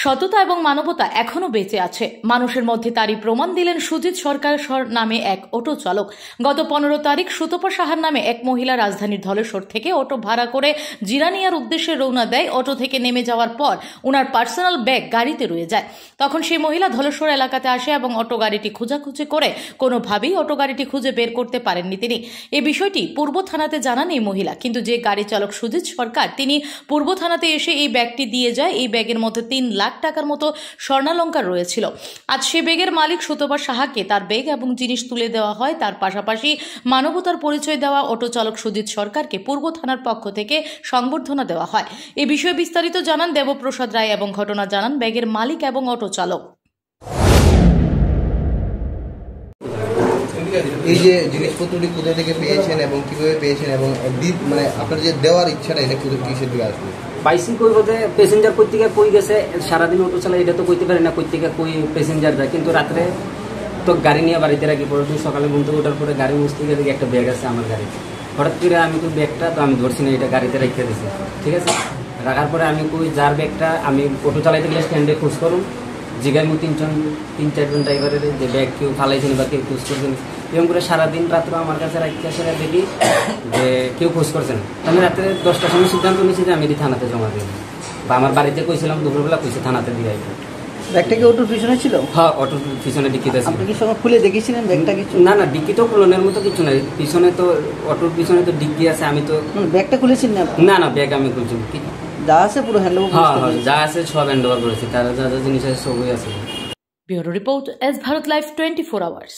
সততা এবং মানবতা এখনো বেঁচে আছে, মানুষের মধ্যে তারই প্রমাণ দিলেন সুজিত সরকার নামে এক অটো চালক। গত 15 তারিখ সুতপা সাহার নামে এক মহিলা রাজধানীর ধলেশ্বর থেকে অটো ভাড়া করে জিরানিয়ার উদ্দেশ্যে রওনা দেয়। অটো থেকে নেমে যাওয়ার পর ওনার পার্সোনাল ব্যাগ গাড়িতে রয়ে যায়। তখন সেই মহিলা ধলেশ্বর এলাকাতে আসে এবং অটো গাড়িটি খোঁজাখুঁজি করে কোনোভাবেই অটো গাড়িটি খুঁজে বের করতে পারেননি তিনি। এই বিষয়টি পূর্ব থানাতে জানান এই মহিলা, কিন্তু যে গাড়ি চালক সুজিত সরকার তিনি পূর্ব থানাতে এসে এই ব্যাগটি দিয়ে যায়। এই ব্যাগের মধ্যে 3 লাখ টাকার মতো স্বর্ণালঙ্কার রয়েছিল। আজ সে ব্যাগের মালিক সুতপা সাহাকে তার ব্যাগ এবং জিনিস তুলে দেওয়া হয়। তার পাশাপাশি মানবতার পরিচয় দেওয়া অটো চালক সুজিত সরকারকে পূর্ব থানার পক্ষ থেকে সংবর্ধনা দেওয়া হয়। এ বিষয়ে বিস্তারিত জানান দেবপ্রসাদ রায় এবং ঘটনা জানান ব্যাগের মালিক এবং অটো চালক। এই যে জিনিসপত্রটি কোথা থেকে পেয়েছেন এবং কিভাবে পেয়েছেন এবং মানে আপনার যে দেওয়ার ইচ্ছাটা এটা কিসের দিকে আসবে? পাইছি কই বলতে প্যাসেঞ্জার কই থেকে কই গেছে সারাদিন অটো চালাই এটা তো কইতে পারি না, কই থেকে কই প্যাসেঞ্জার যায়। কিন্তু রাত্রে তো গাড়ি নিয়ে বাড়িতে রাখি, পরের দিন সকালে ঘুম থেকে ওঠার পরে গাড়ি মুছতে গিয়ে দেখি একটা ব্যাগ আছে আমার গাড়িতে। হঠাৎ করে আমি তো ব্যাগটা তো আমি ধরছি না, এটা গাড়িতে রেখে দিয়েছি। ঠিক আছে, রাখার পরে আমি কই যার ব্যাগটা আমি অটো চালাইতে গেলে স্ট্যান্ডে খোঁজ করুন, জিগাইমু 3-4জন ড্রাইভারের যে ব্যাগ কেউ ফালাইছেন বা কেউ খোঁজ করছেন। এরকম করে সারাদিন রাত্রে আমার কাছে রাখতে আসে দেখি যে কেউ খোঁজ করছেন। আমি রাত্রে 10টার সময় সিদ্ধান্ত নিয়েছি যে আমি এটি থানাতে জমা দিই, বা আমার বাড়িতে কইছিলাম দুপুরবেলা কইছে থানাতে দিয়ে আসবো। ব্যাগটা কি অটোর পিছনে ছিল? হ্যাঁ, অটোর পিছনে ডিকিতে ছিল। আপনি কি সময় খুলে দেখেছিলেন ব্যাগটা? কিছু না না, ডিকি তো খুলনের মতো কিছু নাই, পিছনে তো অটোর পিছনে তো ডিকি আছে। আমি তো ব্যাগটা খুলেছেন না? না না, ব্যাগ আমি খুলছি। যা আছে পুরো হ্যান্ডওভার? হ্যাঁ, যা আছে সব হ্যান্ডওভার করেছি, তারা যা যা জিনিস আছে সবই আছে। Bureau report, S Bharat live 24 hours.